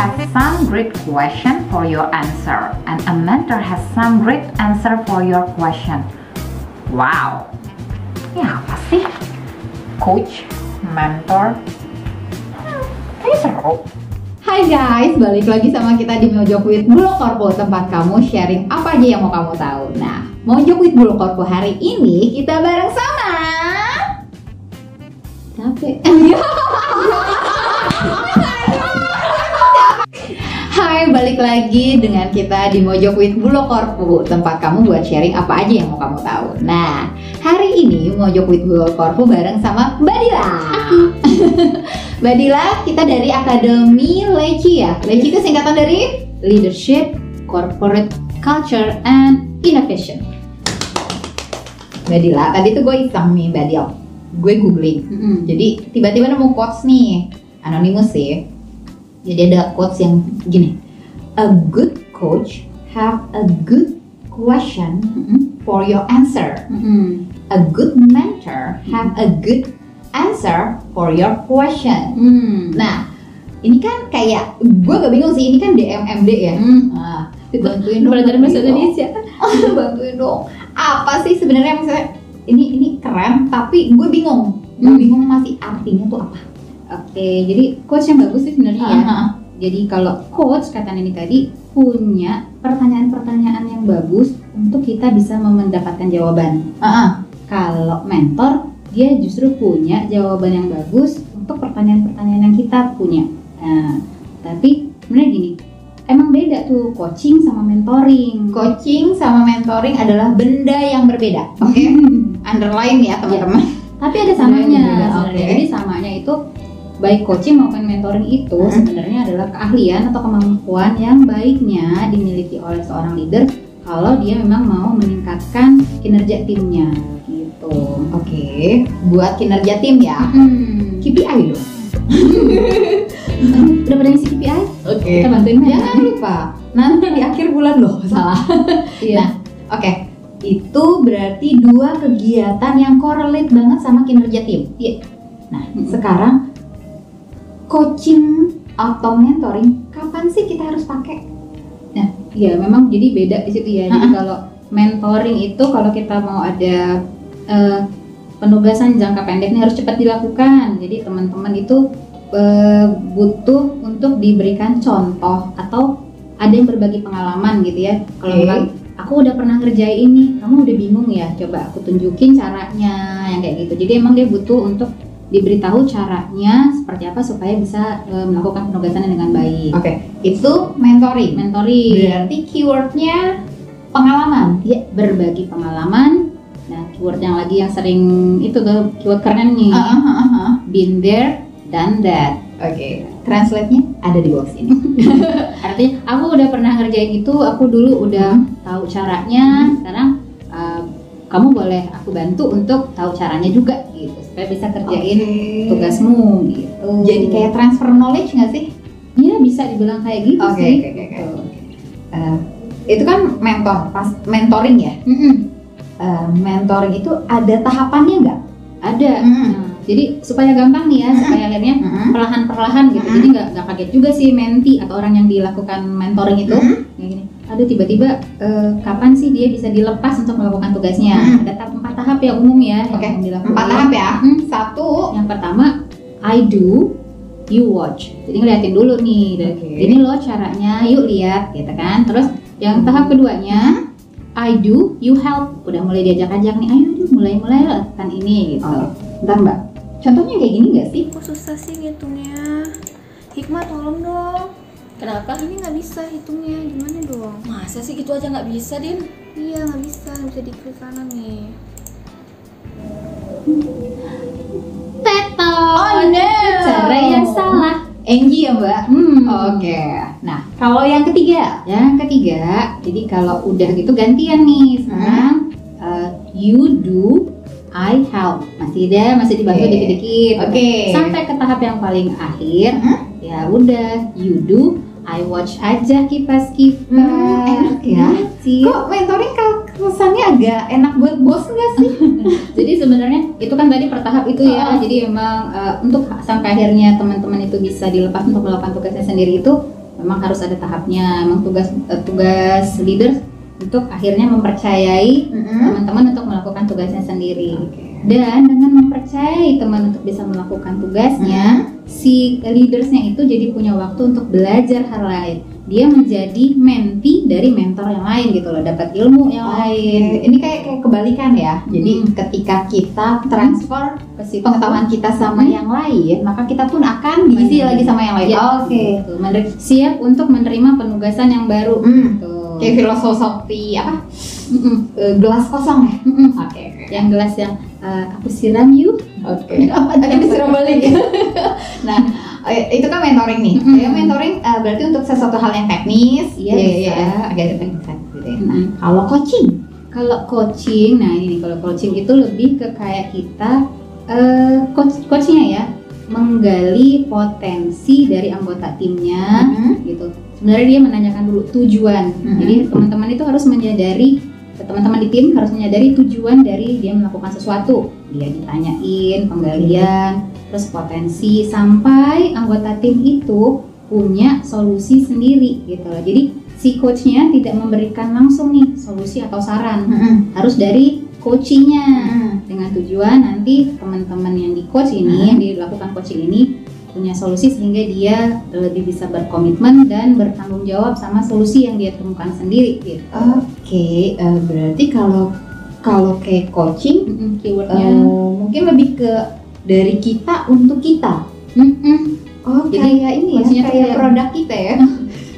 has some great question for your answer, and a mentor has some great answer for your question. Wow, ya apa sih? Coach, mentor, kayaknya seru. Hai guys, balik lagi sama kita di Mojok with Bulu Korpo, tempat kamu sharing apa aja yang mau kamu tahu. Nah, Mojok with Bulu Korpo hari ini kita bareng sama Hai, balik lagi dengan kita di Mojok with Bulu Korpo, tempat kamu buat sharing apa aja yang mau kamu tahu. Nah, hari ini Mojok with Bulu Korpo bareng sama Mbak Dila. Mbak Dila, kita dari Akademi Leci ya. Leci itu singkatan dari Leadership, Corporate Culture, and Innovation. Mbak Dila, tadi tuh gue iseng nih Mbak Dila, gue googling. Jadi tiba-tiba nemu quotes nih, anonymous sih. Jadi ada quotes yang gini, a good coach have a good question for your answer. A good mentor have a good answer for your question. Nah, ini kan kayak gue gak bingung sih, ini kan DMMD ya. Nah, bantuin dong, belajar bahasa Indonesia. Bantuin dong. Apa sih sebenarnya maksudnya? Ini keren, tapi gue bingung. Gue bingung masih artinya tuh apa. Oke, jadi coach yang bagus sih sebenarnya ya. Jadi kalau coach kata Nini tadi punya pertanyaan-pertanyaan yang bagus untuk kita bisa mendapatkan jawaban. Kalau mentor dia justru punya jawaban yang bagus untuk pertanyaan-pertanyaan yang kita punya. Nah, tapi sebenarnya gini, emang beda tuh coaching sama mentoring. Coaching sama mentoring adalah benda yang berbeda. Oke, underline ya teman-teman. Tapi ada samanya Oke. Jadi samanya itu baik coaching maupun mentoring itu sebenarnya adalah keahlian atau kemampuan yang baiknya dimiliki oleh seorang leader kalau dia memang mau meningkatkan kinerja timnya gitu. Oke, buat kinerja tim ya. KPI dong. Udah pada ngisi KPI? Oke. Kita bantuin mereka. Jangan lupa nanti di akhir bulan loh. Salah. Iya. Nah, oke. Itu berarti dua kegiatan yang correlate banget sama kinerja tim. Iya. Nah, sekarang coaching atau mentoring kapan sih kita harus pakai? Nah, iya memang jadi beda di situ ya. Jadi kalau mentoring itu kalau kita mau ada penugasan jangka pendek ini harus cepat dilakukan. Jadi teman-teman itu butuh untuk diberikan contoh atau ada yang berbagi pengalaman gitu ya. Kalau misalnya aku udah pernah ngerjain ini, kamu udah bingung ya? Coba aku tunjukin caranya yang kayak gitu. Jadi emang dia butuh untuk diberitahu caranya seperti apa supaya bisa melakukan penugasannya dengan baik. Oke, itu mentoring. Mentoring. Berarti keywordnya pengalaman. Ya, berbagi pengalaman. Nah, keyword yang lagi yang sering itu tuh keyword keren nih. Been there, done that. Oke, translate-nya ada di bawah sini. Artinya aku udah pernah ngerjain itu, aku dulu udah tahu caranya. Sekarang kamu boleh aku bantu untuk tahu caranya juga gitu supaya bisa kerjain tugasmu gitu. Jadi kayak transfer knowledge nggak sih? Iya, bisa dibilang kayak gitu sih. Oke. Itu kan mentoring ya. Mentoring itu ada tahapannya nggak? Ada. Nah, jadi supaya gampang nih ya, supaya akhirnya perlahan-perlahan gitu. Jadi nggak kaget juga sih menti atau orang yang dilakukan mentoring itu. Kayak gini. Ada tiba-tiba kapan sih dia bisa dilepas untuk melakukan tugasnya? Ada 4 tahap ya umum ya yang dilakukan. 4 tahap ya. Satu. Yang pertama, I do, you watch. Jadi ngeliatin dulu nih. Ini loh caranya, yuk lihat gitu kan. Terus yang tahap keduanya, I do, you help. Udah mulai diajak-ajak nih, ayo mulai lakukan ini gitu. Bentar Mbak, contohnya kayak gini nggak sih? Kok susah sih ngitungnya? Hikmah tolong dong. Kenapa? Ini nggak bisa hitungnya, gimana dong? Masa sih gitu aja nggak bisa, Din? Iya nggak bisa di klik kanan nih. Oh no, Cara yang salah. Angie ya Mbak? Oke. Nah, kalau yang ketiga? Yang ketiga, jadi kalau udah gitu gantian nih. Sekarang you do, I help. Masih dibantu dikit-dikit. Sampai ke tahap yang paling akhir. Ya udah, you do, I watch aja kipas-kipas. Enak ya? Sih. Kok mentoring kesannya agak enak buat bos nggak sih? Jadi sebenarnya itu kan tadi per tahap itu ya. Jadi memang untuk sampai akhirnya teman-teman itu bisa dilepas untuk melakukan tugasnya sendiri itu memang harus ada tahapnya. Memang tugas leader untuk akhirnya mempercayai teman-teman untuk melakukan tugasnya sendiri. Dan dengan mempercayai teman untuk bisa melakukan tugasnya, si leadersnya itu jadi punya waktu untuk belajar hal lain. Dia menjadi mentee dari mentor yang lain gitu loh, dapat ilmu yang lain. Ini kayak kebalikan ya. Jadi ketika kita transfer Ke situ. pengetahuan kita sama yang lain, maka kita pun akan diisi lagi sama yang lain. Ya, gitu. Siap untuk menerima penugasan yang baru. Gitu. Kayak filosofi apa? Gelas kosong ya. Oke. Yang gelas yang aku siram you. Oke. Ada disuruh balik. Nah, itu kan mentoring nih. Kayak mentoring berarti untuk sesuatu hal yang teknis. Iya, agak teknis gitu ya. Nah, kalau coaching, nah ini kalau coaching itu lebih ke kayak kita coachnya ya, menggali potensi dari anggota timnya, gitu. Sebenarnya dia menanyakan dulu tujuan. Jadi teman-teman itu harus menyadari, teman-teman di tim harus menyadari tujuan dari dia melakukan sesuatu. Dia ditanyain penggalian, terus potensi, sampai anggota tim itu punya solusi sendiri gitu loh. Jadi si coachnya tidak memberikan langsung nih solusi atau saran, harus dari coachingnya, dengan tujuan nanti teman-teman yang di coach ini, yang dilakukan coaching ini punya solusi sehingga dia lebih bisa berkomitmen dan bertanggung jawab sama solusi yang dia temukan sendiri gitu. Oke, berarti kalau kayak coaching, Keywordnya mungkin lebih ke dari kita untuk kita. Oh, Jadi, kayak ini ya, coachingnya tuh kayak kayak- produk kita ya.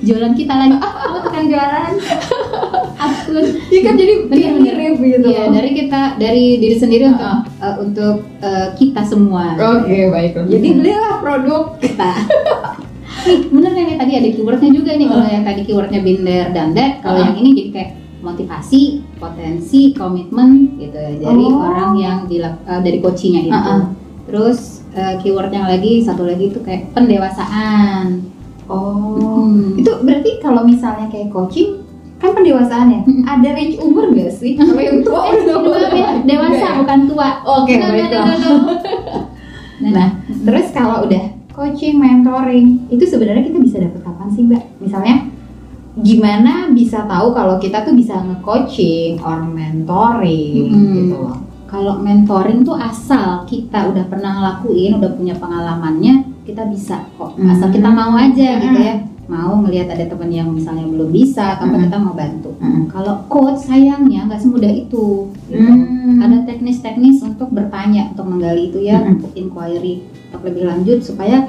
jualan kita lagi. Kamu tekan jualan. Akun. Iya kan, jadi Bener-bener. mirip gitu. Iya, dari diri sendiri untuk kita semua. Oke, baiklah. Jadi belilah produk Kita. Nih, bener nih tadi ada keywordnya juga nih. Kalau yang tadi keywordnya binder dan that, kalau yang ini jadi kayak motivasi, potensi, komitmen gitu dari orang yang dari coachingnya itu. Terus keyword yang satu lagi itu kayak pendewasaan. itu berarti kalau misalnya kayak coaching kan pendewasaan ya. Ada range umur nggak sih? Kalau yang tua Dewasa bukan tua. Oke, baiklah. Nah, terus kalau udah coaching, mentoring, itu sebenarnya kita bisa dapat kapan sih, Mbak? Misalnya gimana bisa tahu kalau kita tuh bisa nge-coaching or mentoring gitu loh. Kalau mentoring tuh asal kita udah pernah ngelakuin, udah punya pengalamannya, kita bisa kok. Asal kita mau aja gitu ya. Mau ngelihat ada teman yang misalnya belum bisa, tanpa kita mau bantu. Kalau coach sayangnya nggak semudah itu. Gitu. Ada teknis-teknis untuk bertanya, untuk menggali itu ya, untuk inquiry, untuk lebih lanjut supaya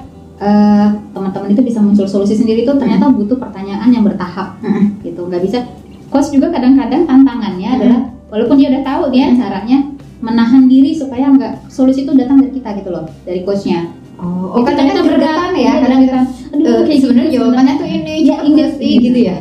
teman-teman itu bisa muncul solusi sendiri. Itu ternyata butuh pertanyaan yang bertahap, gitu. Nggak bisa. Coach juga kadang-kadang tantangannya adalah walaupun dia udah tahu dia caranya menahan diri supaya nggak solusi itu datang dari kita gitu loh, dari coachnya. Oh, kadang-kadang bergetan ya, kadang-kadang sebenarnya jawabannya tuh ini, ya ingat sih gitu ya.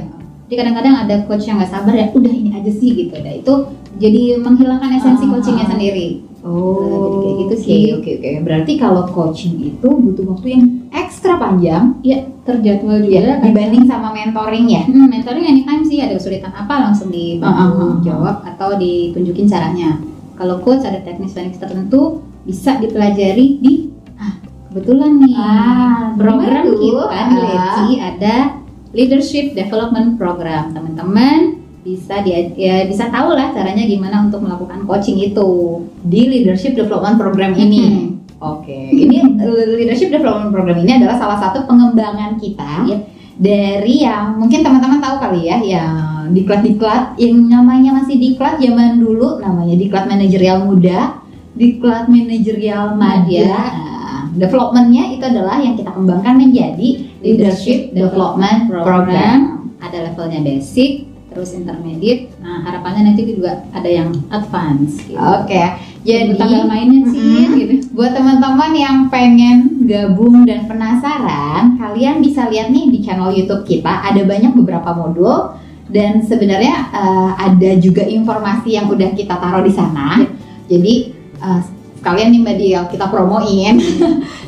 Jadi kadang-kadang ada coach yang nggak sabar ya, udah ini aja sih gitu. Nah itu jadi menghilangkan esensi coachingnya sendiri. Oh, Jadi kayak gitu sih. Oke. Berarti kalau coaching itu butuh waktu yang ekstra panjang Ya terjadwal ya juga. dibanding sama mentoring ya. Mentoring anytime sih, ada kesulitan apa langsung dibantu jawab atau ditunjukin caranya. Kalau coach ada teknis-teknis tertentu bisa dipelajari di kebetulan nih program gimana tuh? kita di LEDSI ada Leadership Development Program. Teman-teman bisa tahu lah caranya gimana untuk melakukan coaching itu Di Leadership Development Program ini. Oke, ini Leadership Development Program ini adalah salah satu pengembangan kita dari yang mungkin teman-teman tahu kali ya, yang diklat yang namanya masih diklat zaman dulu, namanya diklat manajerial muda, diklat manajerial madya. Developmentnya itu adalah yang kita kembangkan menjadi Leadership Development Program. Ada levelnya basic, terus intermediate. Nah harapannya nanti juga ada yang advance. Gitu. Oke, jadi tanggal mainnya sih. Gitu. buat teman-teman yang pengen gabung dan penasaran, kalian bisa lihat nih di channel YouTube kita ada banyak beberapa modul dan sebenarnya ada juga informasi yang udah kita taruh di sana. Jadi sekalian nih Mbak Dia kita promoin.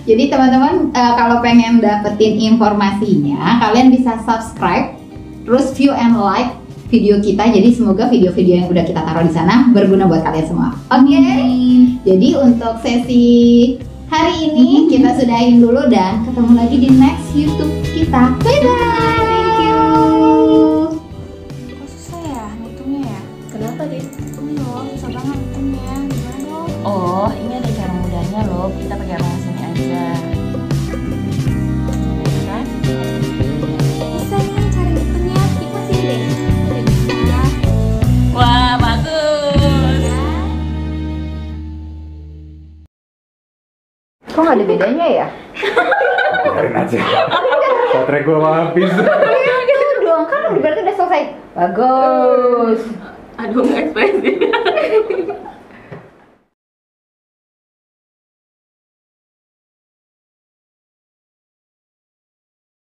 Jadi teman-teman kalau pengen dapetin informasinya, kalian bisa subscribe, terus view and like video kita. Jadi semoga video-video yang udah kita taruh di sana berguna buat kalian semua. Oke. Jadi untuk sesi hari ini kita sudahin dulu dan ketemu lagi di next YouTube kita. Bye bye. Thank you. Kok susah ya ngitungnya ya? Kenapa, Din? Ini loh, susah banget ngitungnya. Gimana dong? Oh, ini ada cara mudahnya loh. Kita pakai ruang sini aja. Kan? Bisa nih cara ngitungnya. Hikmah sini deh. Udah bisa. Wah, bagus. Kok nggak ada bedanya ya? Biarin aja. Baterai gua mau habis. Itu dong kan berarti udah selesai. Bagus. Aduh, nggak ekspresi.